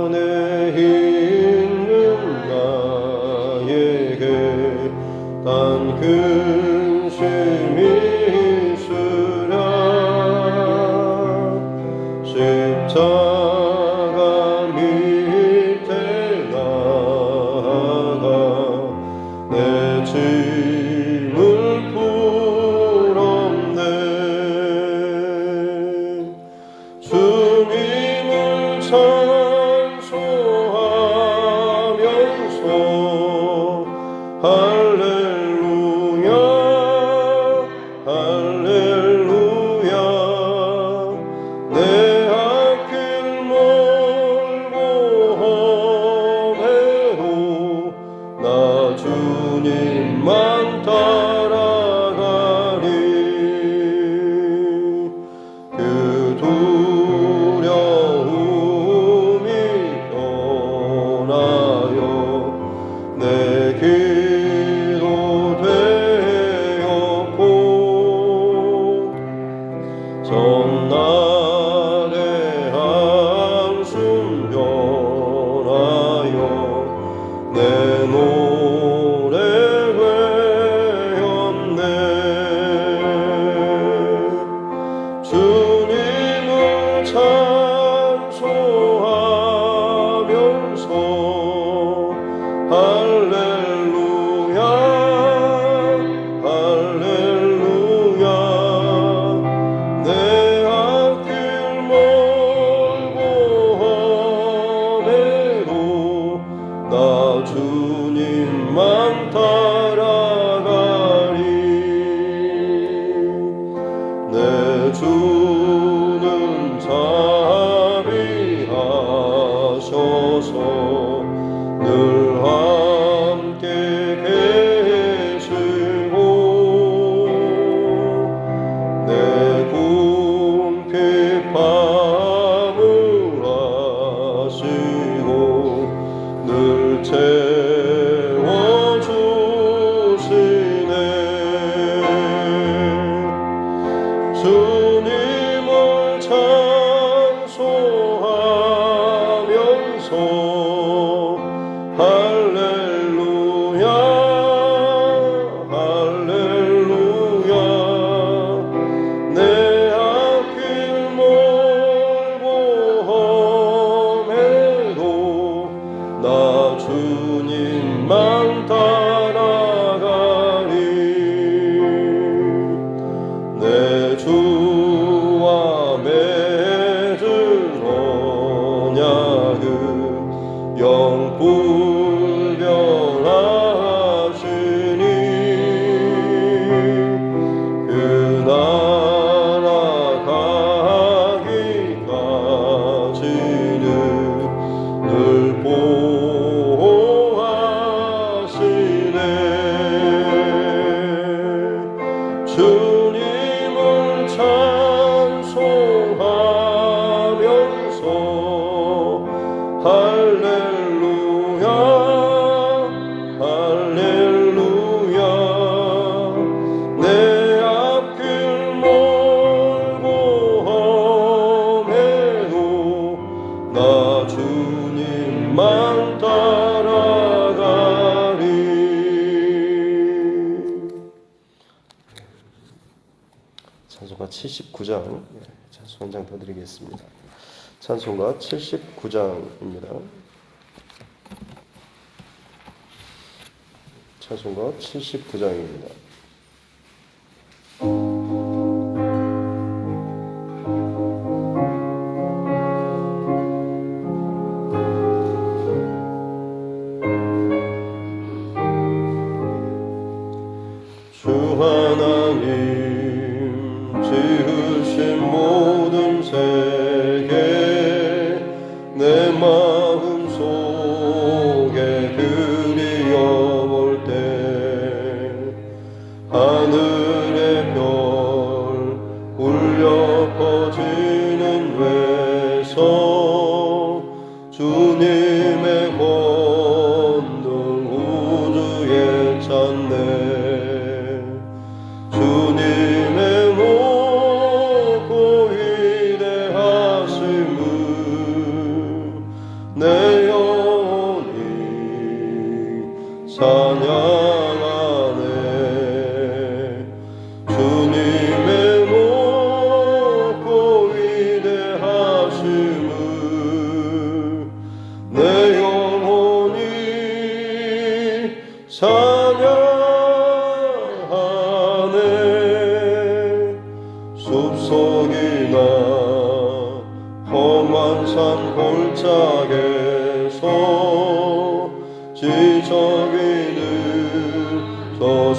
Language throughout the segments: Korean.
안에 있는 나에게 단 근심이 있으랴 십자가 밑에 나아가 내 짐을 풀었네. 주님을 찬송하면서 할렐루야 할렐루야 내 앞길 멀고 험해도 나 주님만 따라가리. 그 두려움이 떠나요 내 기도 되었고 전날의 한숨 변하여 내 노래 되었네. 주님을 찬송하면서 할렐루야 할렐루야 내 앞길 멀고 험해도 나 주님만 따라가리. 내 주는 자비하셔서 늘 함께 계시고 내 궁핍함을 아시고 늘 채워주시네. 주님을 찬송하면서 할렐루야 할렐루야 내 앞길 멀고 험해도 나 주님만 따라가리. 내 주와 맺은 언약은 영불변하시니 그 나라 가기까지는 늘 보호하시네. 주님을 찬송하면서 할렐루야 할렐루야 내 앞길 멀고 험해도 나 주님만 따라가리. 찬송가 79장 찬송 한 장 더 드리겠습니다. 찬송가 79장입니다. 찬송가 79장입니다. 주 하나님 지으신 모든 세계 내 마음 속에 들여볼 때 하늘의 별 울려 퍼지는 외성 주님의 권능 우주에 찾네. 주님의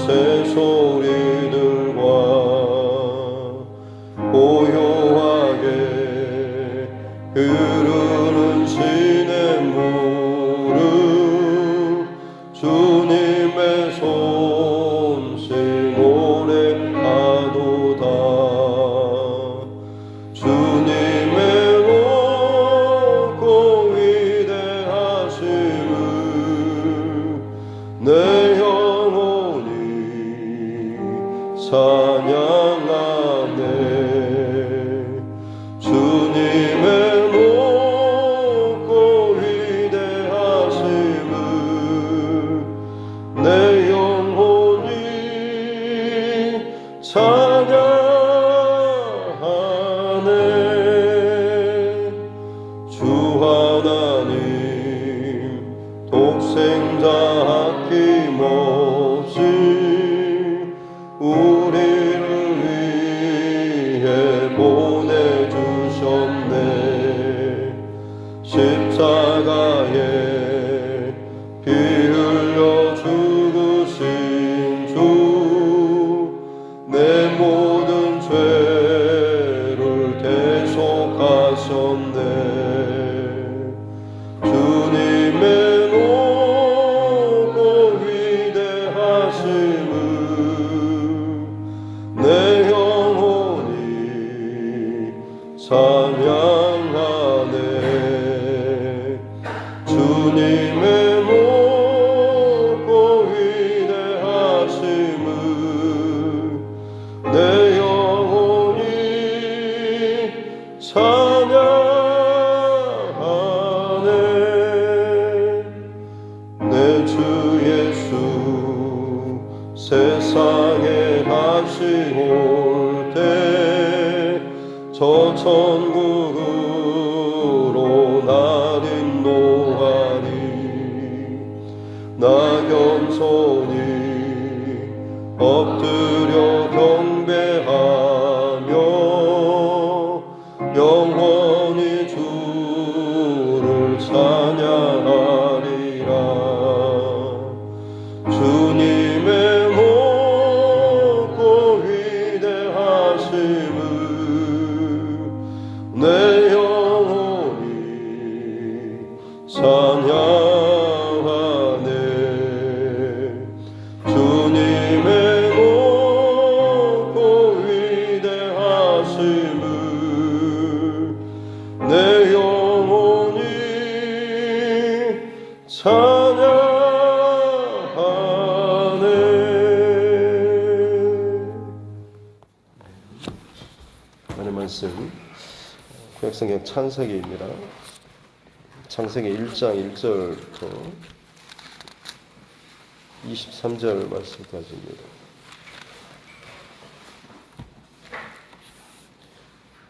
새소리들과 고요하게 흐르는 시냇물은 주님의 손짓 노래하도다. 주님의 높고 위대하심을 내 영혼이 찬양하네. 주님의 높고 위대하심을 내 영혼이 찬양하네. 주 하나님 독생자 아낌없이 우리를 위해 보내주셨네. 십자가에 피 흘려 죽으신 주, 내 모든 죄를 대속하셨네. 주님의 높고 위대하심을 내 영혼이 찬양하네. 주님의 높고 위대하심을 내 영혼이 찬양하네. 내 주 예수 세상에 다시 올 때 저 천국으로 날 인도하니 나 겸손히 엎드려 경배하며 영원히 주를 찬양하리라. 주님의 높고 위대하심을 내 영혼이 찬양하네. 주님의 높고 위대하심을 내 영혼이 찬양하네. 오늘 말씀 구약성경 창세기입니다. 창세기 1장 1절부터 23절 말씀까지입니다.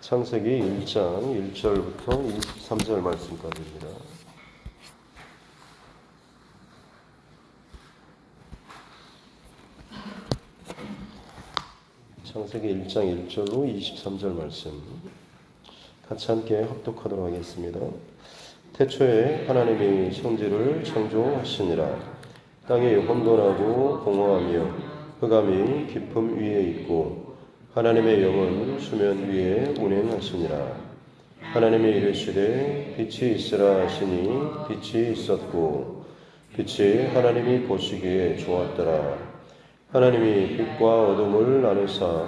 창세기 1장 1절부터 23절 말씀까지입니다. 창세기 1장 1절로 23절 말씀 같이 함께 합독하도록 하겠습니다. 태초에 하나님이 천지를 창조하시니라. 땅이 혼돈하고 공허하며 흑암이 깊음 위에 있고 하나님의 영은 수면 위에 운행하시니라. 하나님이 이르시되 빛이 있으라 하시니 빛이 있었고 빛이 하나님이 보시기에 좋았더라. 하나님이 빛과 어둠을 나누사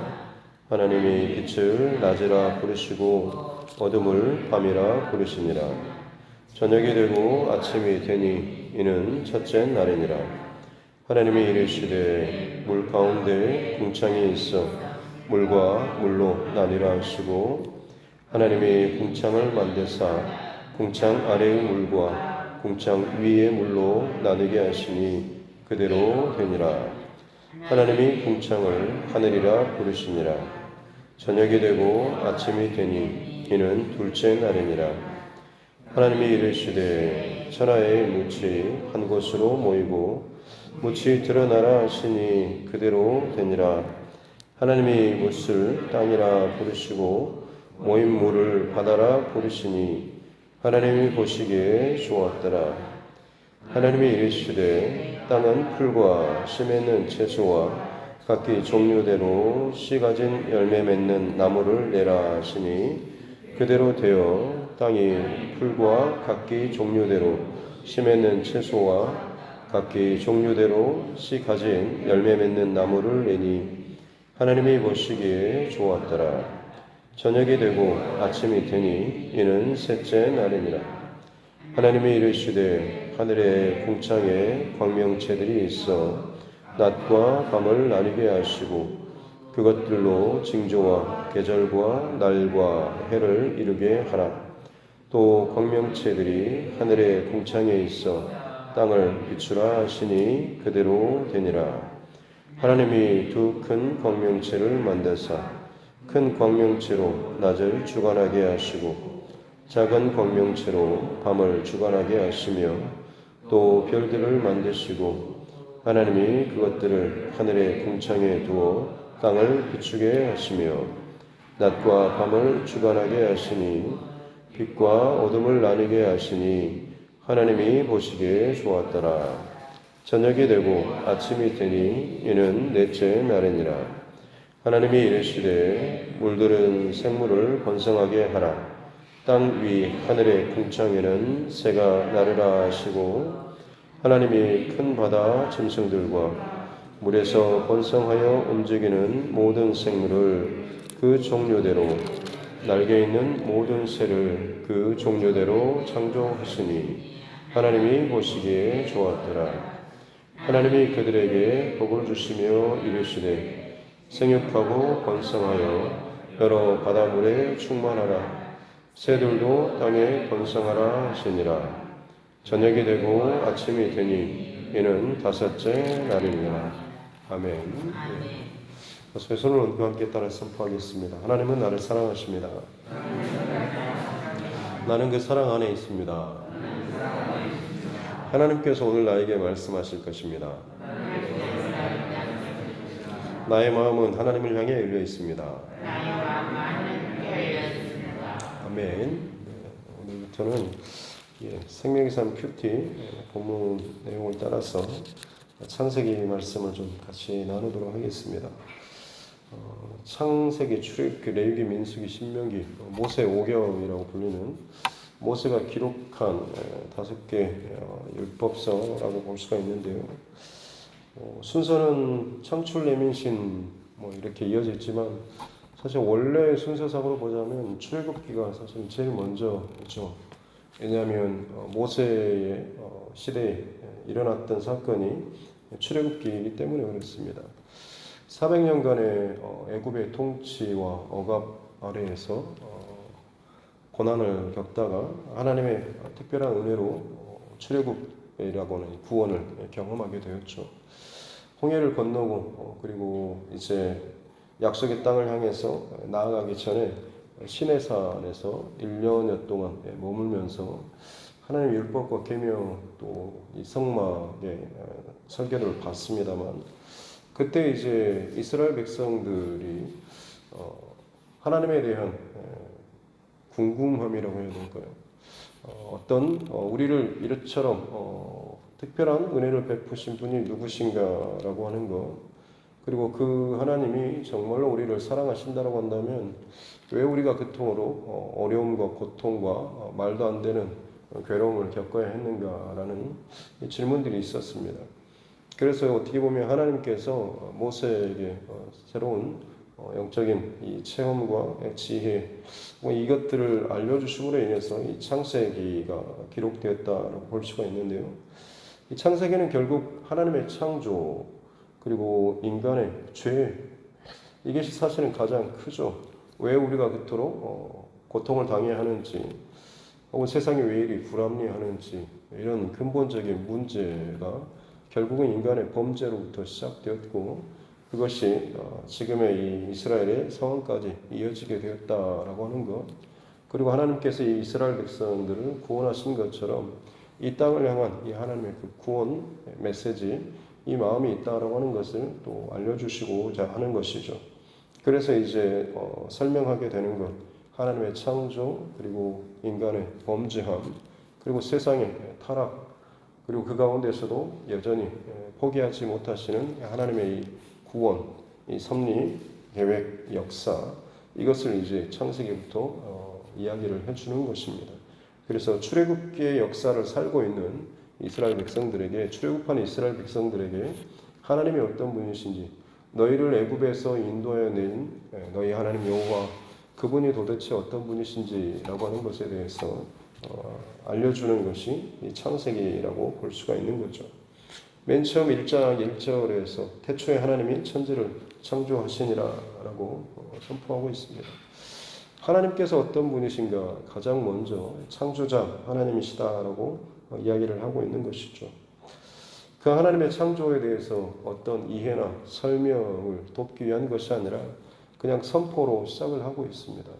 하나님이 빛을 낮이라 부르시고 어둠을 밤이라 부르시니라. 저녁이 되고 아침이 되니 이는 첫째 날이니라. 하나님이 이르시되 물 가운데 궁창이 있어 물과 물로 나뉘라 하시고 하나님이 궁창을 만드사 궁창 아래의 물과 궁창 위의 물로 나누게 하시니 그대로 되니라. 하나님이 궁창을 하늘이라 부르시니라. 저녁이 되고 아침이 되니 이는 둘째 날이니라. 하나님이 이르시되 천하의 묻이 한 곳으로 모이고 묻이 드러나라 하시니 그대로 되니라. 하나님이 묻을 땅이라 부르시고 모인 물을 바다라 부르시니 하나님이 보시기에 좋았더라. 하나님이 이르시되 땅은 풀과 씨 맺는 채소와 각기 종류대로 씨 가진 열매 맺는 나무를 내라 하시니 그대로 되어 땅이 풀과 각기 종류대로 씨 맺는 채소와 각기 종류대로 씨 가진 열매 맺는 나무를 내니 하나님이 보시기에 좋았더라. 저녁이 되고 아침이 되니 이는 셋째 날이니라. 하나님이 이르시되 하늘의 궁창에 광명체들이 있어 낮과 밤을 나뉘게 하시고 그것들로 징조와 계절과 날과 해를 이루게 하라. 또 광명체들이 하늘의 궁창에 있어 땅을 비추라 하시니 그대로 되니라. 하나님이 두 큰 광명체를 만드사 큰 광명체로 낮을 주관하게 하시고 작은 광명체로 밤을 주관하게 하시며 또 별들을 만드시고 하나님이 그것들을 하늘의 궁창에 두어 땅을 비추게 하시며 낮과 밤을 주관하게 하시니 빛과 어둠을 나뉘게 하시니 하나님이 보시기에 좋았더라. 저녁이 되고 아침이 되니 이는 넷째 날이니라. 하나님이 이르시되 물들은 생물을 번성하게 하라. 땅 위 하늘의 궁창에는 새가 나르라 하시고 하나님이 큰 바다 짐승들과 물에서 번성하여 움직이는 모든 생물을 그 종류대로 날개 있는 모든 새를 그 종류대로 창조하시니 하나님이 보시기에 좋았더라. 하나님이 그들에게 복을 주시며 이르시되 생육하고 번성하여 여러 바다물에 충만하라. 새들도 땅에 번성하라 하시니라. 저녁이 되고 아침이 되니 이는 다섯째 날이니라. 아멘. 네. 손을 얹고 함께 따라 선포하겠습니다. 하나님은 나를 사랑하십니다. 나는 그 사랑 안에 있습니다. 하나님께서 오늘 나에게 말씀하실 것입니다. 나의 마음은 하나님을 향해 열려 있습니다. 아멘. 네, 오늘부터는 생명의 삶 큐티 본문 내용을 따라서 창세기 말씀을 좀 같이 나누도록 하겠습니다. 창세기, 출애굽기, 레위기, 민수기, 신명기, 모세 5경이라고 불리는 모세가 기록한 5개 율법서라고 볼 수가 있는데요. 순서는 창출, 내민신 이렇게 이어져 있지만 사실 원래 순서상으로 보자면 출애굽기가 사실 제일 먼저죠. 왜냐하면 모세의 시대에 일어났던 사건이 출애굽기이기 때문에 그렇습니다. 400년간의 애굽의 통치와 억압 아래에서 고난을 겪다가 하나님의 특별한 은혜로 출애굽이라고 하는 구원을 경험하게 되었죠. 홍해를 건너고 그리고 이제 약속의 땅을 향해서 나아가기 전에 시내산에서 1년여 동안 머물면서 하나님의 율법과 계명 또 이 성막의 설교를 받습니다만 그때 이제 이스라엘 백성들이 하나님에 대한 궁금함이라고 해야 될까요? 어떤 우리를 이처럼 특별한 은혜를 베푸신 분이 누구신가라고 하는 것, 그리고 그 하나님이 정말로 우리를 사랑하신다라고 한다면 왜 우리가 그토록 어려움과 고통과 말도 안 되는 괴로움을 겪어야 했는가라는 질문들이 있었습니다. 그래서 어떻게 보면 하나님께서 모세에게 새로운 영적인 이 체험과 지혜 이것들을 알려주심으로 인해서 이 창세기가 기록되었다라고 볼 수가 있는데요. 이 창세기는 결국 하나님의 창조 그리고 인간의 죄 이것이 사실은 가장 크죠. 왜 우리가 그토록 고통을 당해야 하는지 혹은 세상이 왜 이리 불합리하는지 이런 근본적인 문제가 결국은 인간의 범죄로부터 시작되었고 그것이 지금의 이 이스라엘의 상황까지 이어지게 되었다라고 하는 것, 그리고 하나님께서 이 이스라엘 백성들을 구원하신 것처럼 이 땅을 향한 이 하나님의 그 구원 메시지, 이 마음이 있다라고 하는 것을 또 알려주시고자 하는 것이죠. 그래서 이제 설명하게 되는 것, 하나님의 창조, 그리고 인간의 범죄함, 그리고 세상의 타락, 그리고 그 가운데서도 여전히 포기하지 못하시는 하나님의 이 구원, 이 섭리, 계획, 역사 이것을 이제 창세기부터 이야기를 해주는 것입니다. 그래서 출애굽기의 역사를 살고 있는 이스라엘 백성들에게 출애굽한 이스라엘 백성들에게 하나님이 어떤 분이신지 너희를 애굽에서 인도하여 낸 너희 하나님 여호와 그분이 도대체 어떤 분이신지라고 하는 것에 대해서 알려주는 것이 이 창세기라고 볼 수가 있는 거죠. 맨 처음 1장 1절에서 태초에 하나님이 천지를 창조하시니라라고 선포하고 있습니다. 하나님께서 어떤 분이신가 가장 먼저 창조자 하나님이시다라고 이야기를 하고 있는 것이죠. 그 하나님의 창조에 대해서 어떤 이해나 설명을 돕기 위한 것이 아니라 그냥 선포로 시작을 하고 있습니다.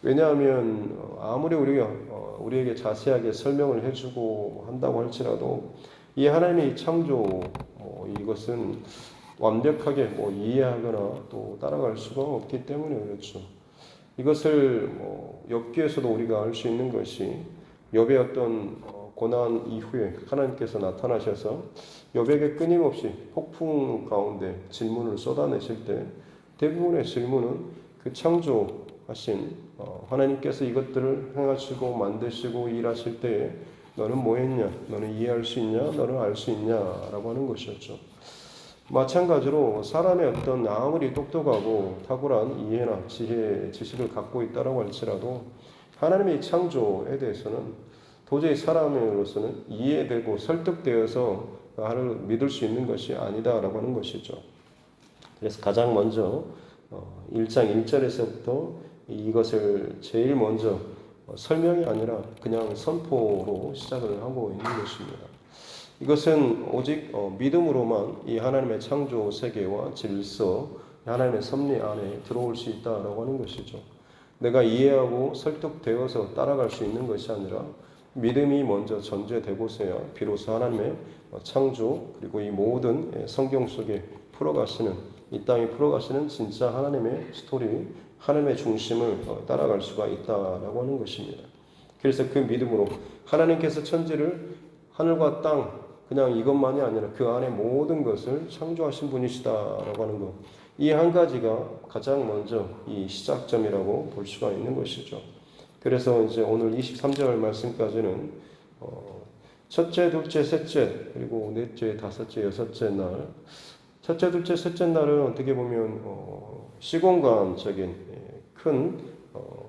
왜냐하면 아무리 우리에게 자세하게 설명을 해주고 한다고 할지라도 이 하나님의 창조 이것은 완벽하게 이해하거나 또 따라갈 수가 없기 때문에 그렇죠. 이것을 욥기에서도 우리가 알 수 있는 것이 욥의 어떤 고난 이후에 하나님께서 나타나셔서 욥에게 끊임없이 폭풍 가운데 질문을 쏟아내실 때 대부분의 질문은 그 창조하신 하나님께서 이것들을 행하시고 만드시고 일하실 때에 너는 뭐 했냐? 너는 이해할 수 있냐? 너는 알 수 있냐? 라고 하는 것이었죠. 마찬가지로 사람의 어떤 아무리 똑똑하고 탁월한 이해나 지혜, 지식을 갖고 있다고 할지라도 하나님의 창조에 대해서는 도저히 사람으로서는 이해되고 설득되어서 하나님을 믿을 수 있는 것이 아니다라고 하는 것이죠. 그래서 가장 먼저 1장 1절에서부터 이것을 제일 먼저 설명이 아니라 그냥 선포로 시작을 하고 있는 것입니다. 이것은 오직 믿음으로만 이 하나님의 창조 세계와 질서, 하나님의 섭리 안에 들어올 수 있다라고 하는 것이죠. 내가 이해하고 설득되어서 따라갈 수 있는 것이 아니라 믿음이 먼저 전제되고서야 비로소 하나님의 창조 그리고 이 모든 성경 속에 풀어가시는 이 땅에 풀어가시는 진짜 하나님의 스토리, 하나님의 중심을 따라갈 수가 있다라고 하는 것입니다. 그래서 그 믿음으로 하나님께서 천지를 하늘과 땅 그냥 이것만이 아니라 그 안에 모든 것을 창조하신 분이시다라고 하는 것. 이 한 가지가 가장 먼저 이 시작점이라고 볼 수가 있는 것이죠. 그래서 이제 오늘 23절 말씀까지는 첫째, 둘째, 셋째, 그리고 넷째, 다섯째, 여섯째 날. 첫째, 둘째, 셋째 날은 어떻게 보면 시공간적인 큰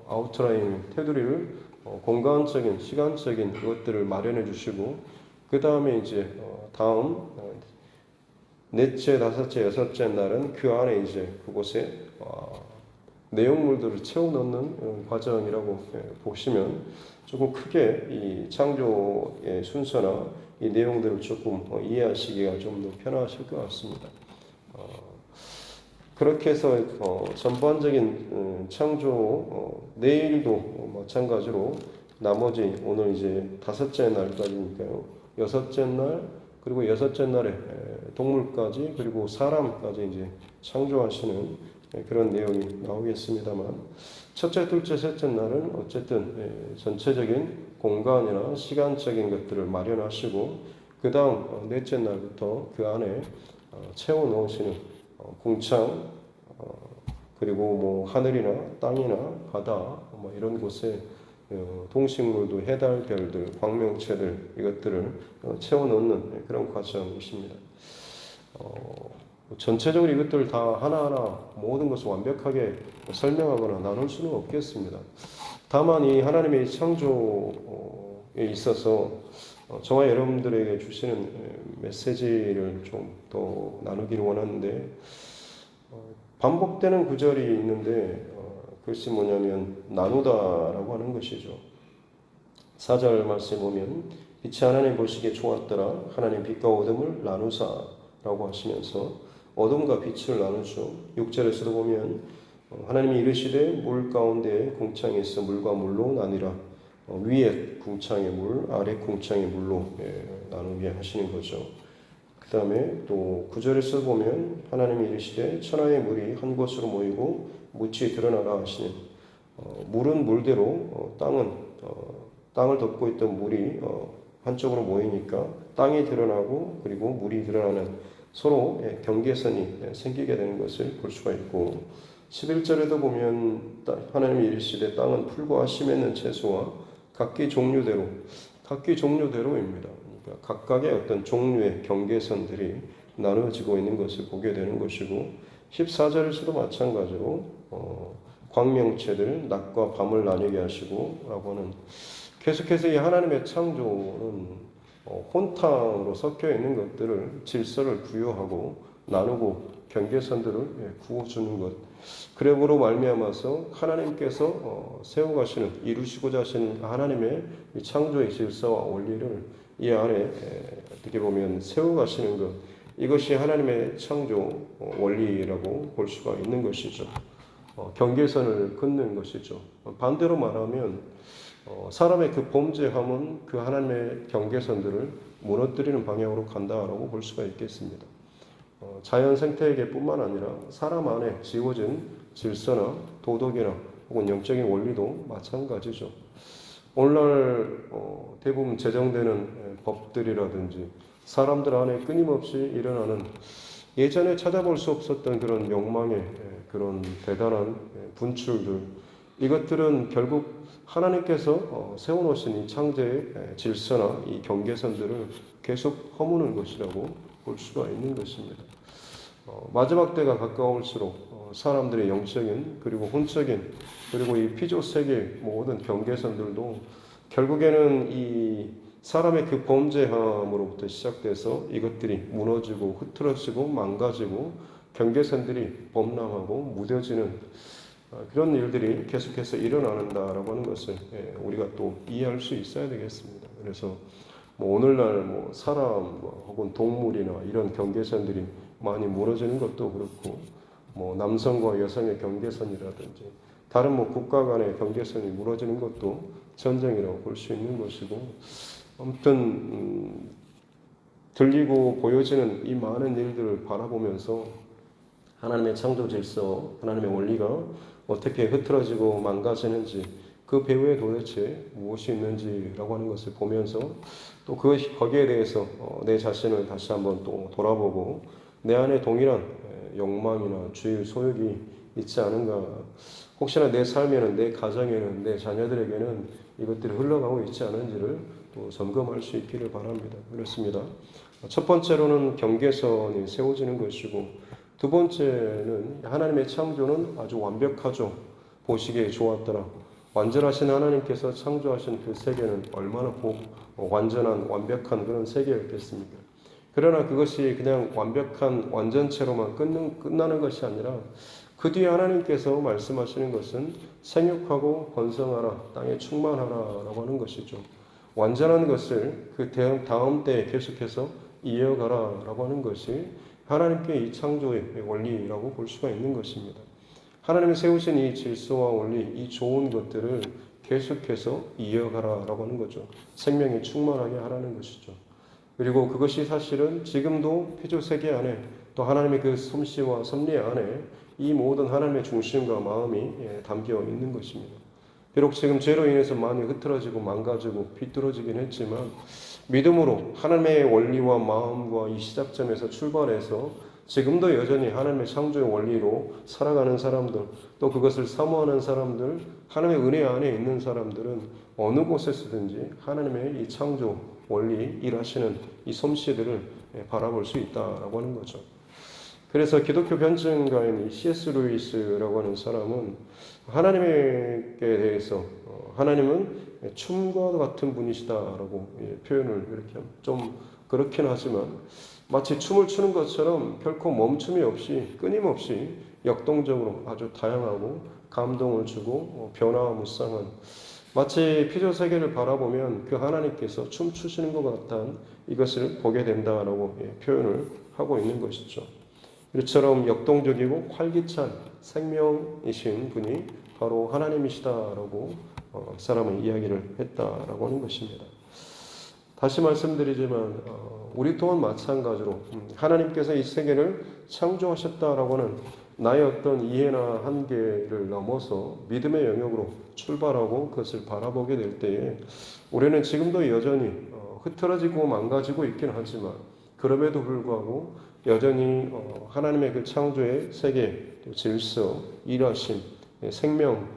아웃라인 테두리를 공간적인 시간적인 그것들을 마련해 주시고 그 다음에 이제 다음 넷째, 다섯째, 여섯째 날은 그 안에 이제 그곳에 내용물들을 채워 넣는 과정이라고 보시면 조금 크게 이 창조의 순서나 이 내용들을 조금 이해하시기가 좀 더 편하실 것 같습니다. 그렇게 해서 전반적인 창조 내일도 마찬가지로 나머지 오늘 이제 다섯째 날까지니까요. 여섯째 날 그리고 여섯째 날에 동물까지 그리고 사람까지 이제 창조하시는 그런 내용이 나오겠습니다만 첫째, 둘째, 셋째 날은 어쨌든 전체적인 공간이나 시간적인 것들을 마련하시고 그 다음 넷째 날부터 그 안에 채워 넣으시는 궁창 그리고 뭐 하늘이나 땅이나 바다 이런 곳에 동식물도 해달, 별들, 광명체들 이것들을 채워 넣는 그런 과정이십니다. 전체적으로 이것들 다 하나하나 모든 것을 완벽하게 설명하거나 나눌 수는 없겠습니다. 다만 이 하나님의 창조에 있어서 저와 여러분들에게 주시는 메시지를 좀 더 나누기를 원하는데 반복되는 구절이 있는데 그것이 뭐냐면 나누다라고 하는 것이죠. 4절 말씀에 보면 빛이 하나님 보시기에 좋았더라 하나님 빛과 어둠을 나누사라고 하시면서 어둠과 빛을 나누죠. 6절에서도 보면 하나님이 이르시되 물 가운데 궁창이 있어 물과 물로 나뉘라 위에 궁창의 물 아래 궁창의 물로 나누게 하시는 거죠. 그 다음에 또 9절에서 보면 하나님이 이르시되 천하의 물이 한 곳으로 모이고 묻이 드러나라 하시는 물은 물대로 땅을 덮고 있던 물이 한쪽으로 모이니까 땅이 드러나고 그리고 물이 드러나는 서로 경계선이 생기게 되는 것을 볼 수가 있고 11절에도 보면 하나님이 이르시되 땅은 풀과 씨 맺는 채소와 각기 종류대로입니다. 그러니까 각각의 어떤 종류의 경계선들이 나누어지고 있는 것을 보게 되는 것이고 14절에서도 마찬가지로 광명체들 낮과 밤을 나뉘게 하시고 라고 하는 계속해서 이 하나님의 창조는 혼탕으로 섞여 있는 것들을 질서를 부여하고 나누고 경계선들을 구워주는 것. 그러므로 말미암아서 하나님께서 세워가시는 이루시고자 하시는 하나님의 이 창조의 질서와 원리를 이 안에 어떻게 보면 세워가시는 것. 이것이 하나님의 창조 원리라고 볼 수가 있는 것이죠. 경계선을 긋는 것이죠. 반대로 말하면 사람의 그 범죄함은 그 하나님의 경계선들을 무너뜨리는 방향으로 간다라고 볼 수가 있겠습니다. 자연 생태계뿐만 아니라 사람 안에 지어진 질서나 도덕이나 혹은 영적인 원리도 마찬가지죠. 오늘날 대부분 제정되는 법들이라든지 사람들 안에 끊임없이 일어나는 예전에 찾아볼 수 없었던 그런 욕망의 그런 대단한 분출들, 이것들은 결국 하나님께서 세워놓으신 이 창조의 질서나 이 경계선들을 계속 허무는 것이라고 볼 수가 있는 것입니다. 마지막 때가 가까울수록 사람들의 영적인 그리고 혼적인 그리고 이 피조세계의 모든 경계선들도 결국에는 이 사람의 그 범죄함으로부터 시작돼서 이것들이 무너지고 흐트러지고 망가지고 경계선들이 범람하고 무뎌지는 그런 일들이 계속해서 일어난다라고 하는 것을 우리가 또 이해할 수 있어야 되겠습니다. 그래서 오늘날 사람 혹은 동물이나 이런 경계선들이 많이 무너지는 것도 그렇고 남성과 여성의 경계선이라든지 다른 국가 간의 경계선이 무너지는 것도 전쟁이라고 볼 수 있는 것이고 아무튼 들리고 보여지는 이 많은 일들을 바라보면서 하나님의 창조 질서, 하나님의 원리가 어떻게 흐트러지고 망가지는지 그 배후에 도대체 무엇이 있는지라고 하는 것을 보면서 또 거기에 대해서 내 자신을 다시 한번 또 돌아보고 내 안에 동일한 욕망이나 주의 소욕이 있지 않은가, 혹시나 내 삶에는 내 가정에는 내 자녀들에게는 이것들이 흘러가고 있지 않은지를 또 점검할 수 있기를 바랍니다. 그렇습니다. 첫 번째로는 경계선이 세워지는 것이고 두 번째는 하나님의 창조는 아주 완벽하죠. 보시기에 좋았더라. 완전하신 하나님께서 창조하신 그 세계는 얼마나 완전한 완벽한 그런 세계였겠습니까? 그러나 그것이 그냥 완벽한 완전체로만 끝나는 것이 아니라 그 뒤에 하나님께서 말씀하시는 것은 생육하고 번성하라, 땅에 충만하라라고 하는 것이죠. 완전한 것을 그 다음 때에 계속해서 이어가라라고 하는 것이 하나님께 이 창조의 원리라고 볼 수가 있는 것입니다. 하나님이 세우신 이 질서와 원리, 이 좋은 것들을 계속해서 이어가라라고 하는 거죠. 생명이 충만하게 하라는 것이죠. 그리고 그것이 사실은 지금도 피조세계 안에 또 하나님의 그 솜씨와 섭리 안에 이 모든 하나님의 중심과 마음이 담겨 있는 것입니다. 비록 지금 죄로 인해서 많이 흐트러지고 망가지고 비뚤어지긴 했지만 믿음으로 하나님의 원리와 마음과 이 시작점에서 출발해서 지금도 여전히 하나님의 창조의 원리로 살아가는 사람들, 또 그것을 사모하는 사람들, 하나님의 은혜 안에 있는 사람들은 어느 곳에서든지 하나님의 이 창조 원리 일하시는 이 솜씨들을 바라볼 수 있다라고 하는 거죠. 그래서 기독교 변증가인 C.S. 루이스라고 하는 사람은 하나님께 대해서 하나님은 춤과 같은 분이시다라고 표현을 이렇게 좀 그렇긴 하지만 마치 춤을 추는 것처럼 결코 멈춤이 없이 끊임없이 역동적으로 아주 다양하고 감동을 주고 변화무쌍한, 마치 피조세계를 바라보면 그 하나님께서 춤추시는 것 같은 이것을 보게 된다라고 표현을 하고 있는 것이죠. 이처럼 역동적이고 활기찬 생명이신 분이 바로 하나님이시다라고 사람은 이야기를 했다라고 하는 것입니다. 다시 말씀드리지만 우리 또한 마찬가지로 하나님께서 이 세계를 창조하셨다라고 하는 나의 어떤 이해나 한계를 넘어서 믿음의 영역으로 출발하고 그것을 바라보게 될 때에 우리는 지금도 여전히 흐트러지고 망가지고 있긴 하지만 그럼에도 불구하고 여전히 하나님의 그 창조의 세계, 질서, 일하심, 생명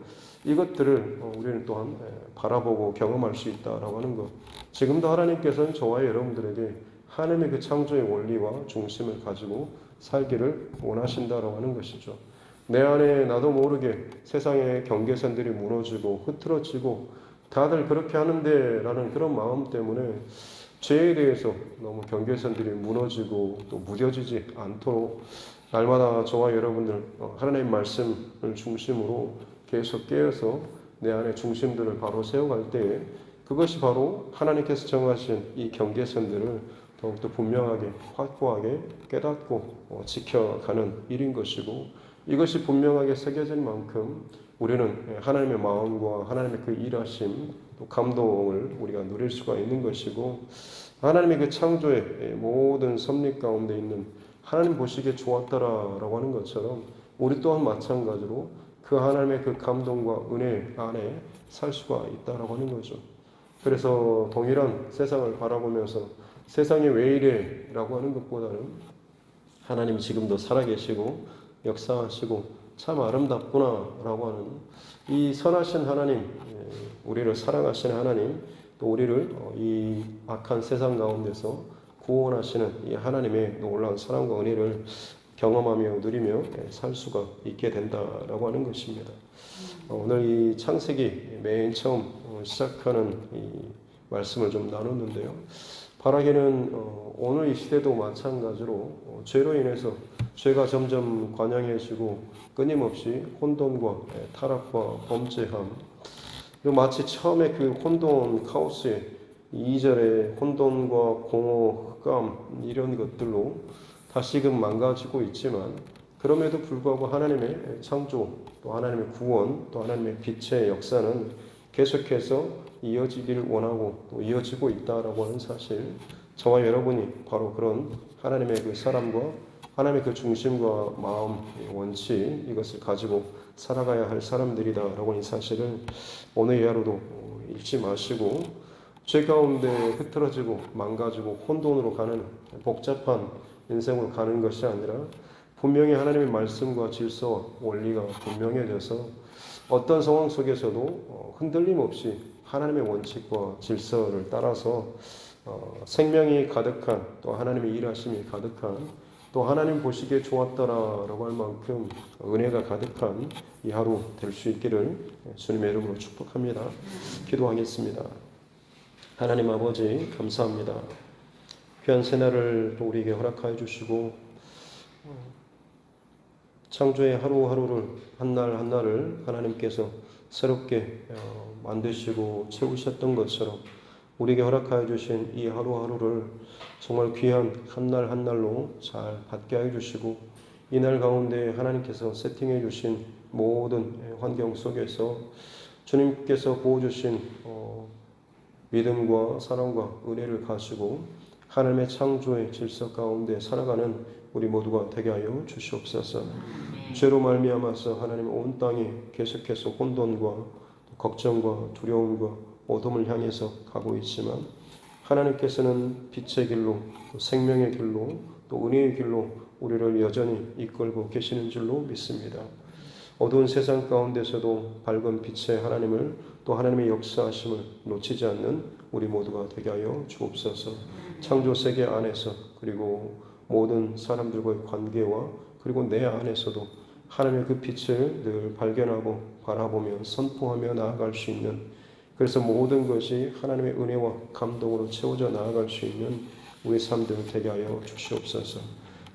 이것들을 우리는 또한 바라보고 경험할 수 있다라고 하는 것. 지금도 하나님께서는 저와 여러분들에게 하나님의 그 창조의 원리와 중심을 가지고 살기를 원하신다라고 하는 것이죠. 내 안에 나도 모르게 세상의 경계선들이 무너지고 흐트러지고 다들 그렇게 하는데 라는 그런 마음 때문에 죄에 대해서 너무 경계선들이 무너지고 또 무뎌지지 않도록 날마다 저와 여러분들 하나님의 말씀을 중심으로 계속 깨어서 내 안에 중심들을 바로 세워갈 때에 그것이 바로 하나님께서 정하신 이 경계선들을 더욱더 분명하게 확고하게 깨닫고 지켜가는 일인 것이고 이것이 분명하게 새겨진 만큼 우리는 하나님의 마음과 하나님의 그 일하심 또 감동을 우리가 누릴 수가 있는 것이고 하나님의 그 창조의 모든 섭리 가운데 있는 하나님 보시기에 좋았더라라고 하는 것처럼 우리 또한 마찬가지로 그 하나님의 그 감동과 은혜 안에 살 수가 있다라고 하는 거죠. 그래서 동일한 세상을 바라보면서 세상이 왜 이래 라고 하는 것보다는 하나님이 지금도 살아계시고 역사하시고 참 아름답구나 라고 하는 이 선하신 하나님, 우리를 사랑하시는 하나님, 또 우리를 이 악한 세상 가운데서 구원하시는 이 하나님의 놀라운 사랑과 은혜를 경험하며 누리며 살 수가 있게 된다라고 하는 것입니다. 오늘 이 창세기 맨 처음 시작하는 이 말씀을 좀 나눴는데요. 바라기는 오늘 이 시대도 마찬가지로 죄로 인해서 죄가 점점 관영해지고 끊임없이 혼돈과 타락과 범죄함 마치 처음에 그 혼돈 카오스의 2절의 혼돈과 공허, 흑암 이런 것들로 다시금 망가지고 있지만 그럼에도 불구하고 하나님의 창조 또 하나님의 구원 또 하나님의 빛의 역사는 계속해서 이어지기를 원하고 또 이어지고 있다라고 하는 사실 저와 여러분이 바로 그런 하나님의 그 사람과 하나님의 그 중심과 마음 원칙 이것을 가지고 살아가야 할 사람들이다라고 하는 사실을 오늘 이하로도 잊지 마시고 죄 가운데 흐트러지고 망가지고 혼돈으로 가는 복잡한 인생으로 가는 것이 아니라 분명히 하나님의 말씀과 질서와 원리가 분명해져서 어떤 상황 속에서도 흔들림 없이 하나님의 원칙과 질서를 따라서 생명이 가득한 또 하나님의 일하심이 가득한 또 하나님 보시기에 좋았더라라고 할 만큼 은혜가 가득한 이 하루 될 수 있기를 주님의 이름으로 축복합니다. 기도하겠습니다. 하나님 아버지 감사합니다. 귀한 새날을 우리에게 허락하여 주시고 창조의 하루하루를 한날 한날을 하나님께서 새롭게 만드시고 채우셨던 것처럼 우리에게 허락하여 주신 이 하루하루를 정말 귀한 한날 한날로 잘 받게 하여 주시고 이날 가운데 하나님께서 세팅해 주신 모든 환경 속에서 주님께서 부어주신 믿음과 사랑과 은혜를 가지고 하나님의 창조의 질서 가운데 살아가는 우리 모두가 되게 하여 주시옵소서. 죄로 말미암아서 하나님 온 땅이 계속해서 혼돈과 걱정과 두려움과 어둠을 향해서 가고 있지만 하나님께서는 빛의 길로 또 생명의 길로 또 은혜의 길로 우리를 여전히 이끌고 계시는 줄로 믿습니다. 어두운 세상 가운데서도 밝은 빛의 하나님을 또 하나님의 역사하심을 놓치지 않는 우리 모두가 되게 하여 주옵소서. 창조 세계 안에서 그리고 모든 사람들과의 관계와 그리고 내 안에서도 하나님의 그 빛을 늘 발견하고 바라보며 선포하며 나아갈 수 있는 그래서 모든 것이 하나님의 은혜와 감동으로 채워져 나아갈 수 있는 우리 삶들 되게 하여 주시옵소서.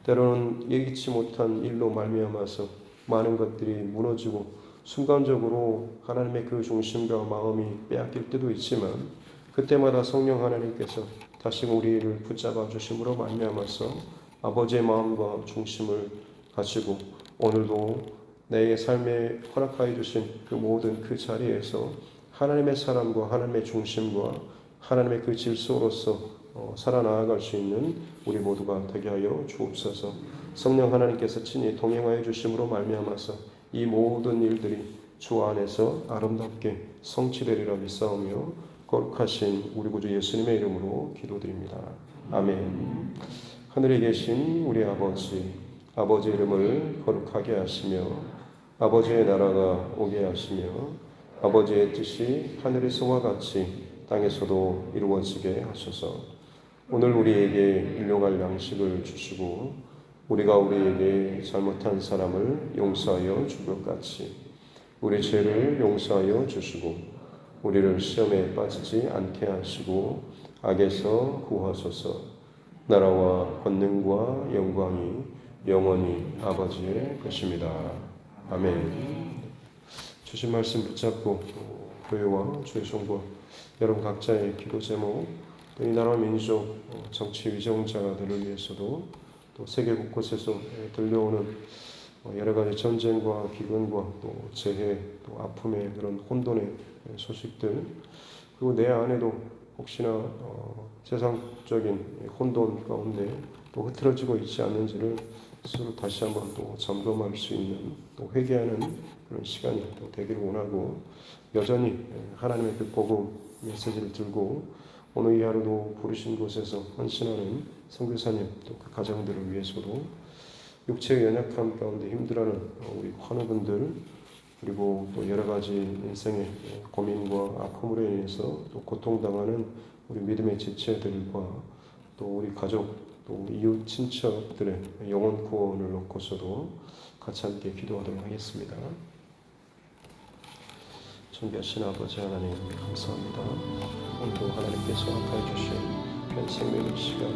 때로는 예기치 못한 일로 말미암아서 많은 것들이 무너지고 순간적으로 하나님의 그 중심과 마음이 빼앗길 때도 있지만 그때마다 성령 하나님께서 다시금 우리를 붙잡아 주심으로 말미암아서 아버지의 마음과 중심을 가지고 오늘도 내 삶에 허락하여 주신 그 모든 그 자리에서 하나님의 사랑과 하나님의 중심과 하나님의 그 질서로서 살아나갈 수 있는 우리 모두가 되게 하여 주옵소서. 성령 하나님께서 친히 동행하여 주심으로 말미암아서 이 모든 일들이 주 안에서 아름답게 성취되리라 믿사오며 거룩하신 우리 구주 예수님의 이름으로 기도드립니다. 아멘. 하늘에 계신 우리 아버지 이름을 거룩하게 하시며 아버지의 나라가 오게 하시며 아버지의 뜻이 하늘에서와 같이 땅에서도 이루어지게 하소서. 오늘 우리에게 일용할 양식을 주시고 우리가 우리에게 잘못한 사람을 용서하여 줄 것 같이 우리 죄를 용서하여 주시고 우리를 시험에 빠지지 않게 하시고 악에서 구하소서. 나라와 권능과 영광이 영원히 아버지의 것입니다. 아멘. 주신 말씀 붙잡고 교회와 주의 종과 여러분 각자의 기도 제목, 또 이 나라 민족 정치 위정자들을 위해서도 또 세계 곳곳에서 들려오는 여러 가지 전쟁과 기근과 또 재해, 또 아픔의 그런 혼돈의 소식들, 그리고 내 안에도 혹시나 세상적인 혼돈 가운데 또 흐트러지고 있지 않는지를 스스로 다시 한번 또 점검할 수 있는, 또 회개하는 그런 시간이 또 되기를 원하고, 여전히 하나님의 그 복음 메시지를 들고 오늘 이 하루도 부르신 곳에서 헌신하는 선교사님, 또 그 가정들을 위해서도 육체의 연약함 가운데 힘들어하는 우리 환우분들, 그리고 또 여러 가지 인생의 고민과 아픔으로 인해서 또 고통당하는 우리 믿음의 지체들과 또 우리 가족, 또 이웃 친척들의 영혼 구원을 놓고서도 같이 함께 기도하도록 하겠습니다. 존귀하신 아버지 하나님, 감사합니다. 오늘도 하나님께서 허락해 주신 생명의 시간,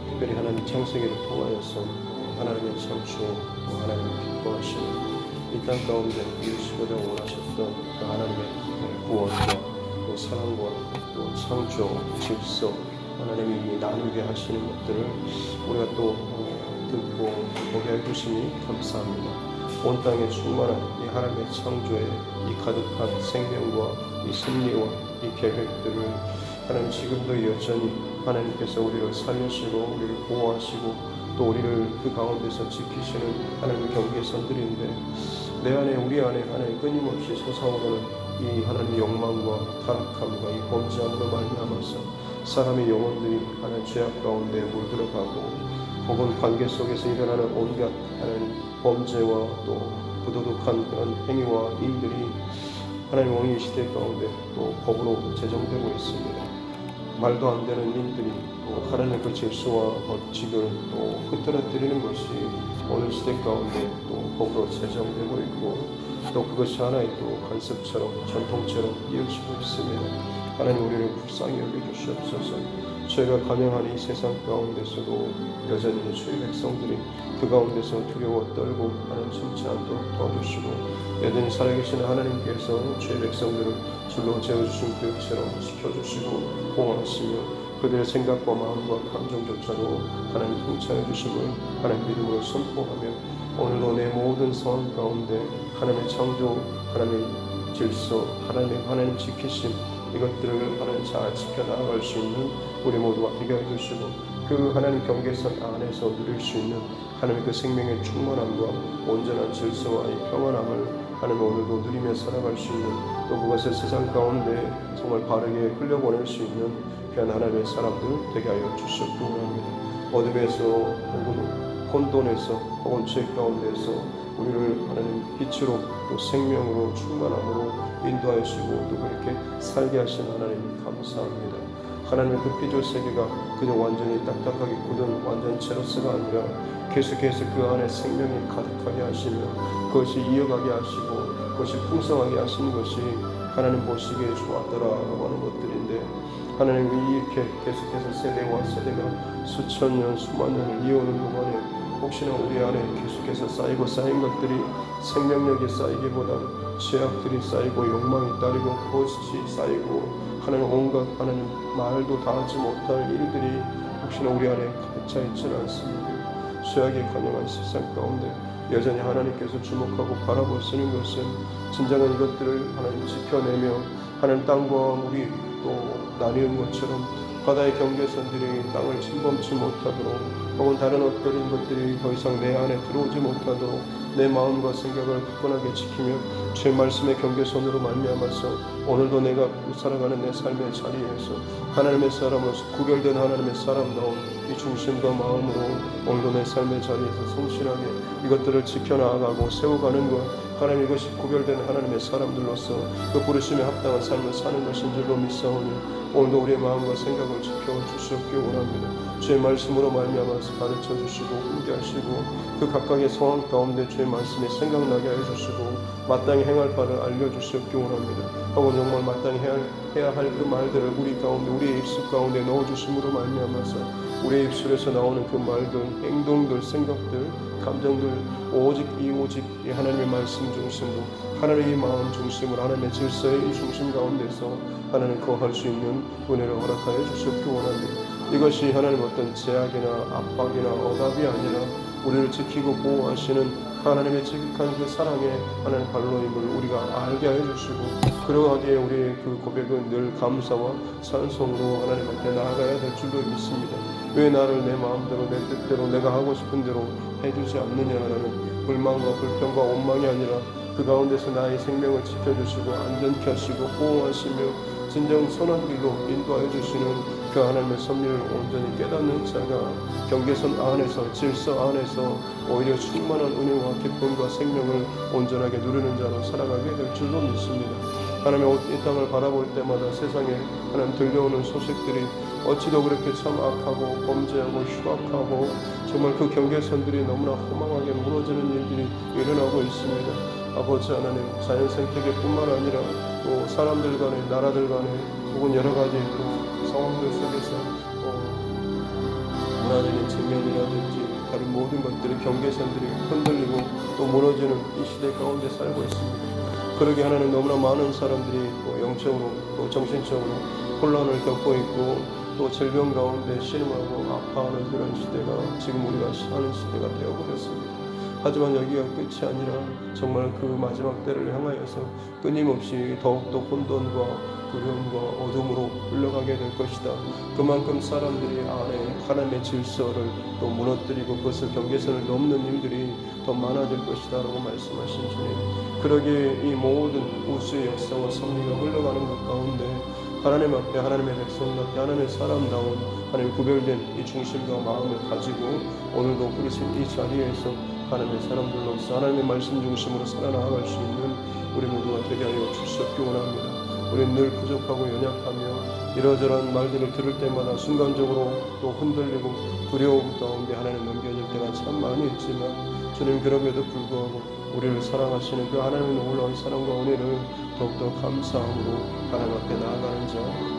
특별히 하나님 창세기를 통하여서 하나님의 창조, 또 하나님의 기뻐하시는 이 땅 가운데 이루시고자 원하셨던 그 하나님의 구원과 또 사랑과 또 창조, 질서, 하나님이 나누게 하시는 것들을 우리가 또 듣고 보게 해주시니 감사합니다. 온 땅에 충만한 이 하나님의 창조에 이 가득한 생명과 이 승리와 이 계획들을 하나님 지금도 여전히 하나님께서 우리를 살리시고 우리를 보호하시고 또 우리를 그 가운데서 지키시는 하나님의 경계선들인데, 내 안에 우리 안에 하나님 끊임없이 솟아오르는 이 하나님의 욕망과 타락함과 이 범죄함으로 말미암아서 사람의 영혼들이 하나님 죄악 가운데 물들어가고, 혹은 관계 속에서 일어나는 온갖 하나님 범죄와 또 부도덕한 그런 행위와 일들이 하나님 오늘 이 시대 가운데 또 법으로 제정되고 있습니다. 말도 안 되는 일들이 또 하나님의 그 질서와 법칙을 또 흐트러뜨리는 것이 오늘 시대 가운데 또 법으로 제정되고 있고, 또 그것이 하나의 또 관습처럼 전통처럼 이어지고 있습니다. 하나님 우리를 불쌍히 여겨주시옵소서. 죄가 관영한 이 세상 가운데서도 여전히 주의 백성들이 그 가운데서 두려워 떨고 하나님 숨지 않도록 도와주시고, 여전히 살아계신 하나님께서 주의 백성들을 줄로 재워주신 그처럼 지켜주시고 보호하시며 그들의 생각과 마음과 감정조차도 하나님 통찰해 주심을 하나님 믿음으로 선포하며, 오늘도 내 모든 상황 가운데 하나님의 창조, 하나님의 질서, 하나님 지키심, 이것들을 하나님 잘 지켜나갈 수 있는 우리 모두가 되게 해주시고, 그 하나님 경계선 안에서 누릴 수 있는 하나님의 그 생명의 충만함과 온전한 질서와 이 평안함을 하나님 오늘도 누리며 살아갈 수 있는, 또 그것을 세상 가운데 정말 바르게 흘려보낼 수 있는 귀한 하나님의 사람들 되게 하여 주시옵기 원합니다. 어둠에서 혹은 혼돈에서 혹은 죄 가운데서 우리를 하나님 빛으로 또 생명으로 충만함으로 인도하시고 또 그렇게 살게 하신 하나님 감사합니다. 하나님의 그 피조 세계가 그저 완전히 딱딱하게 굳은 완전체로서가 아니라 계속해서 그 안에 생명이 가득하게 하시며 그것이 이어가게 하시고 그것이 풍성하게 하시는 것이 하나님 보시기에 좋았더라라고 하는 것들인데, 하나님이 이렇게 계속해서 세대와 세대가 수천 년 수만 년을 이어오는 동안에 혹시나 우리 안에 계속해서 쌓인 것들이 생명력이 쌓이기보다는 죄악들이 쌓이고 욕망이 따르고 거짓이 쌓이고 하나님 온갖 하나님 말도 다 하지 못할 일들이 혹시나 우리 안에 가득 차 있지는 않습니까? 죄악에 관영한 세상 가운데 여전히 하나님께서 주목하고 바라보시는 것은 진정한 이것들을 하나님 지켜내며 하나님 땅과 물이 또 나뉘는 것처럼 바다의 경계선들이 땅을 침범치 못하도록 혹은 다른 어떤 것들이 더 이상 내 안에 들어오지 못하도록 내 마음과 생각을 굳건하게 지키며 주의 말씀의 경계선으로 말미암아서 오늘도 내가 살아가는 내 삶의 자리에서 하나님의 사람으로서 구별된 하나님의 사람다운 이 중심과 마음으로 오늘도 내 삶의 자리에서 성실하게 이것들을 지켜나가고 세워가는 것, 하나님 이것이 구별된 하나님의 사람들로서 그 부르심에 합당한 삶을 사는 것인 줄로 믿사오니 오늘도 우리의 마음과 생각을 지켜주시옵기 원합니다. 주의 말씀으로 말미암아서 가르쳐 주시고 함께 하시고 그 각각의 상황 가운데 주의 말씀이 생각나게 해주시고 마땅히 행할 바를 알려주시옵기 원합니다. 혹은 정말 마땅히 해야 할 그 말들을 우리 가운데 우리의 입술 가운데 넣어주심으로 말미암아서 우리의 입술에서 나오는 그 말들, 행동들, 생각들, 감정들 오직 이 하나님의 말씀 중심으로 하나님의 마음 중심으로 하나님의 질서의 이 중심 가운데서 하나님 거할 수 있는 은혜를 허락하여 주시옵기 원합니다. 이것이 하나님 어떤 제약이나 압박이나 억압이 아니라 우리를 지키고 보호하시는 하나님의 지극한 그 사랑의 하나님 발로임을 우리가 알게 하여 주시고 그러하기에 우리의 그 고백은 늘 감사와 찬송으로 하나님 앞에 나아가야 될 줄로 믿습니다. 왜 나를 내 마음대로 내 뜻대로 내가 하고 싶은 대로 해주지 않느냐라는 불만과 불평과 원망이 아니라 그 가운데서 나의 생명을 지켜주시고 안전케 하시고 보호하시며 진정 선한 길로 인도하여 주시는 그 하나님의 섭리를 온전히 깨닫는 자가 경계선 안에서 질서 안에서 오히려 충만한 은혜와 기쁨과 생명을 온전하게 누리는 자로 살아가게 될 줄로 믿습니다. 하나님의 이 땅을 바라볼 때마다 세상에 하나님 들려오는 소식들이 어찌도 그렇게 참 악하고 범죄하고 흉악하고 정말 그 경계선들이 너무나 허망하게 무너지는 일들이 일어나고 있습니다. 아버지 하나님 자연 생태계뿐만 아니라 또 사람들 간에 나라들 간에 혹은 여러 가지 또 상황들 속에서 문화적인 측면이라든지 다른 모든 것들의 경계선들이 흔들리고 또 무너지는 이 시대 가운데 살고 있습니다. 그러게 하나님 너무나 많은 사람들이 또 영적으로 또 정신적으로 혼란을 겪고 있고 또 질병 가운데 신음하고 아파하는 그런 시대가 지금 우리가 사는 시대가 되어버렸습니다. 하지만 여기가 끝이 아니라 정말 그 마지막 때를 향하여서 끊임없이 더욱더 혼돈과 두려움과 어둠으로 흘러가게 될 것이다. 그만큼 사람들이 안에 하나님의 질서를 또 무너뜨리고 그것을 경계선을 넘는 일들이 더 많아질 것이다 라고 말씀하신 주님, 그러기에 이 모든 우주의 역사와 섭리가 흘러가는 것 가운데 하나님 앞에 하나님의 백성답게 하나님의 사람다운 하나님 구별된 이 중심과 마음을 가지고 오늘도 그러신 이 자리에서 하나님의 사람들로서 하나님의 말씀 중심으로 살아나갈 수 있는 우리 모두가 되게 하여 주시옵기 원합니다. 우리는 늘 부족하고 연약하며 이러저러한 말들을 들을 때마다 순간적으로 또 흔들리고 두려움 가운데 하나님 넘겨질 때가 참 많이 있지만 주님 그럼에도 불구하고 우리를 사랑하시는 그 하나님의 놀라운 사랑과 은혜를 더욱더 감사함으로 하나님 앞에 나아가는 자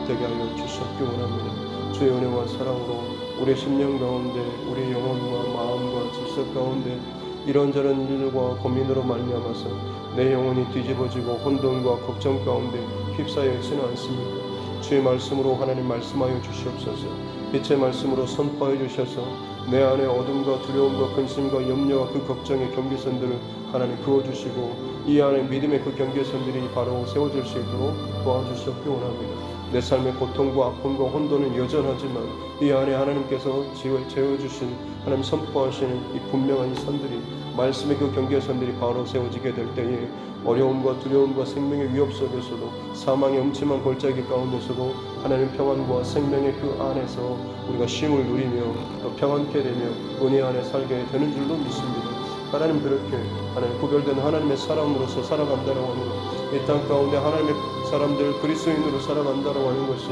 되게 하여 주시옵기 원합니다. 주의 은혜와 사랑으로 우리의 심령 가운데 우리의 영혼과 마음과 질서 가운데 이런저런 일과 고민으로 말미암아서 내 영혼이 뒤집어지고 혼돈과 걱정 가운데 휩싸여 있지는 않습니다. 주의 말씀으로 하나님 말씀하여 주시옵소서. 빛의 말씀으로 선포하여 주셔서 내 안에 어둠과 두려움과 근심과 염려와 그 걱정의 경계선들을 하나님 그어주시고 이 안에 믿음의 그 경계선들이 바로 세워질 수 있도록 도와주시옵기 원합니다. 내 삶의 고통과 아픔과 혼돈은 여전하지만 이 안에 하나님께서 재워주신 하나님 선포하시는 이 분명한 이 선들이 말씀의 그 경계선들이 바로 세워지게 될 때에 어려움과 두려움과 생명의 위협 속에서도 사망의 음침한 골짜기 가운데서도 하나님 평안과 생명의 그 안에서 우리가 쉼을 누리며 또 평안케 되며 은혜 안에 살게 되는 줄로 믿습니다. 하나님 그렇게 하나님 구별된 하나님의 사람으로서 살아간다라고 하는 것, 이 땅 가운데 하나님의 사람들 그리스도인으로 살아간다라고 하는 것이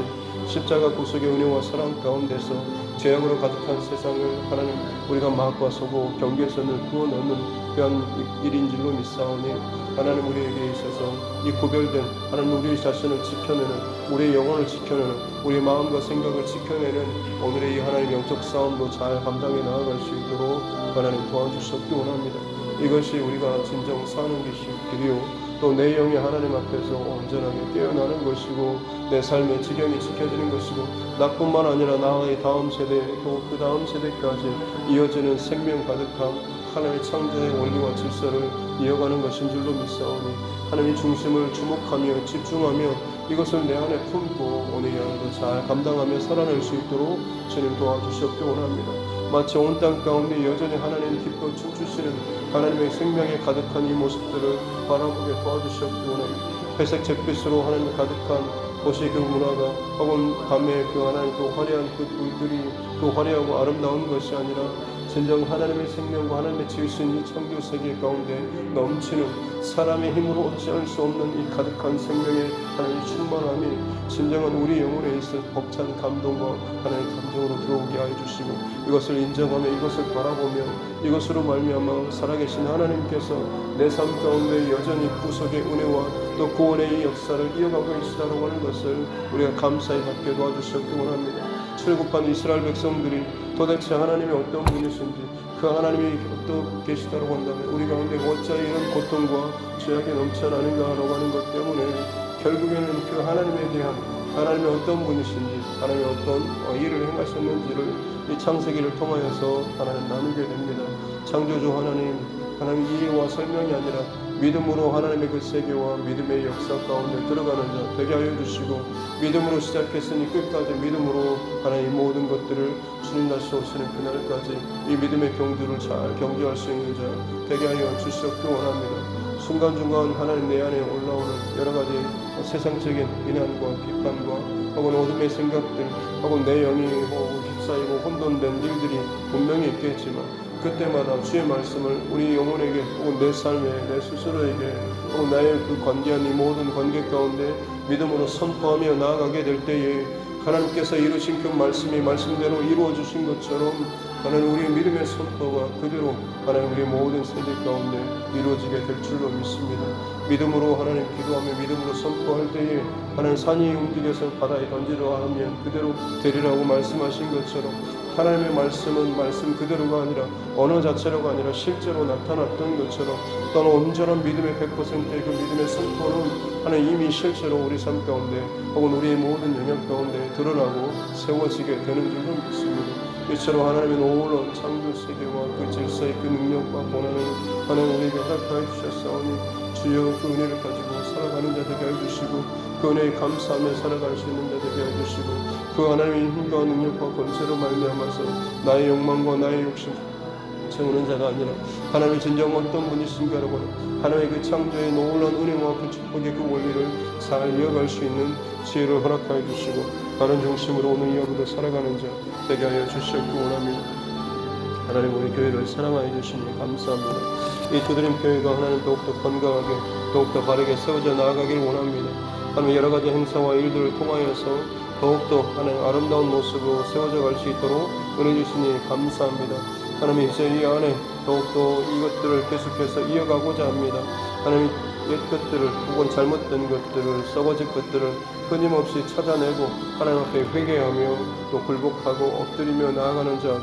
십자가 구속의 은혜와 사랑 가운데서 죄악으로 가득한 세상을 하나님 우리가 막아서고 경계선을 그어넣는 그런 일인 줄로 믿사오니 하나님 우리에게 있어서 이 구별된 하나님 우리 자신을 지켜내는 우리의 영혼을 지켜내는 우리의 마음과 생각을 지켜내는 오늘의 이 하나님 영적 싸움도 잘 감당해 나아갈 수 있도록 하나님 도와주셨기 원합니다. 이것이 우리가 진정 사는 것이 길이요 또 내 영이 하나님 앞에서 온전하게 깨어나는 것이고 내 삶의 지경이 지켜지는 것이고 나뿐만 아니라 나의 다음 세대 또 그 다음 세대까지 이어지는 생명 가득한 하나님의 창조의 원리와 질서를 이어가는 것인 줄로 믿사오니 하나님의 중심을 주목하며 집중하며 이것을 내 안에 품고 오늘 이 하루도 잘 감당하며 살아낼 수 있도록 주님 도와주시옵기 원합니다. 마치 온 땅 가운데 여전히 하나님 기뻐 춤추시는 하나님의 생명에 가득한 이 모습들을 바라보게 도와주시옵기 원합니다. 회색 잿빛으로 하나님 가득한 곳이 그 문화가 혹은 밤에 그 하나님 그 화려한 그 불들이 그 화려하고 아름다운 것이 아니라 진정 하나님의 생명과 하나님의 지으신 이 창조 세계 가운데 넘치는 사람의 힘으로 어찌할 수 없는 이 가득한 생명의 하나님의 충만함이 진정한 우리 영혼에 있어 벅찬 감동과 하나님의 감정으로 들어오게 하여 주시고 이것을 인정하며 이것을 바라보며 이것으로 말미암아 살아계신 하나님께서 내 삶 가운데 여전히 구속의 은혜와 또 구원의 이 역사를 이어가고 계시다고 하는 것을 우리가 감사히 받게 도와주시옵기 원합니다. 출국한 이스라엘 백성들이 도대체 하나님이 어떤 분이신지 그 하나님이 어떻게 계시다고 한다면 우리 가운데 어찌 이런 고통과 죄악이 넘쳐나는가라고 하는 것 때문에 결국에는 그 하나님에 대한 하나님이 어떤 분이신지 하나님이 어떤 일을 행하셨는지를 이 창세기를 통하여서 하나님 나누게 됩니다. 창조주 하나님 이해와 설명이 아니라 믿음으로 하나님의 그 세계와 믿음의 역사 가운데 들어가는 자 되게 하여 주시고 믿음으로 시작했으니 끝까지 믿음으로 하나님 모든 것들을 주님 다시 오시는 그날까지 이 믿음의 경주를 잘 경주할 수 있는 자 되게 하여 주시옵기 원합니다. 순간순간 하나님 내 안에 올라오는 여러 가지 세상적인 비난과 비판과 혹은 어둠의 생각들 혹은 내 영이 휩싸이고 혼돈된 일들이 분명히 있겠지만 그때마다 주의 말씀을 우리 영혼에게 혹은 내 삶에 내 스스로에게 혹은 나의 그 관계한 이 모든 관계 가운데 믿음으로 선포하며 나아가게 될 때에 하나님께서 이루신 그 말씀이 말씀대로 이루어 주신 것처럼 하나님 우리의 믿음의 선포가 그대로 하나님 우리의 모든 세계 가운데 이루어지게 될 줄로 믿습니다. 믿음으로 하나님 기도하며 믿음으로 선포할 때에 하나님 산이 움직여서 바다에 던지려 하면 그대로 되리라고 말씀하신 것처럼 하나님의 말씀은 말씀 그대로가 아니라 언어 자체로가 아니라 실제로 나타났던 것처럼 또는 온전한 믿음의 100%의 그 믿음의 선포는 하나님 이미 실제로 우리 삶 가운데 혹은 우리의 모든 영역 가운데 드러나고 세워지게 되는 줄로 믿습니다. 이처럼 하나님의 놀라운 창조 세계와 그 질서의 그 능력과 권한을 하나님 우리에게 허락하여 주셨사오니 주여 그 은혜를 가지고 살아가는 자 되게 해주시고 그 은혜에 감사하며 살아갈 수 있는 자 되게 해주시고 그 하나님의 힘과 능력과 권세로 말미암아서 나의 욕망과 나의 욕심 채우는 자가 아니라 하나님의 진정 어떤 분이신가라고 하는 하나님의 그 창조의 놀라운 은혜와 그 축복의 그 원리를 잘 이어갈 수 있는 지혜를 허락하여 주시고 바른 중심으로 오늘 이후부터 살아가는 자 되게 하여 주시옵기 원합니다. 하나님 우리 교회를 사랑하여 주시니 감사합니다. 이 두드림 교회가 하나님 더욱더 건강하게 더욱더 바르게 세워져 나아가기를 원합니다. 하나님 여러 가지 행사와 일들을 통하여서 더욱더 하나님 아름다운 모습으로 세워져 갈 수 있도록 은혜 주시니 감사합니다. 하나님 이제 이 안에 더욱더 이것들을 계속해서 이어가고자 합니다. 하나님 옛 것들을 혹은 잘못된 것들을 썩어질 것들을 끊임없이 찾아내고 하나님 앞에 회개하며 또 굴복하고 엎드리며 나아가는 자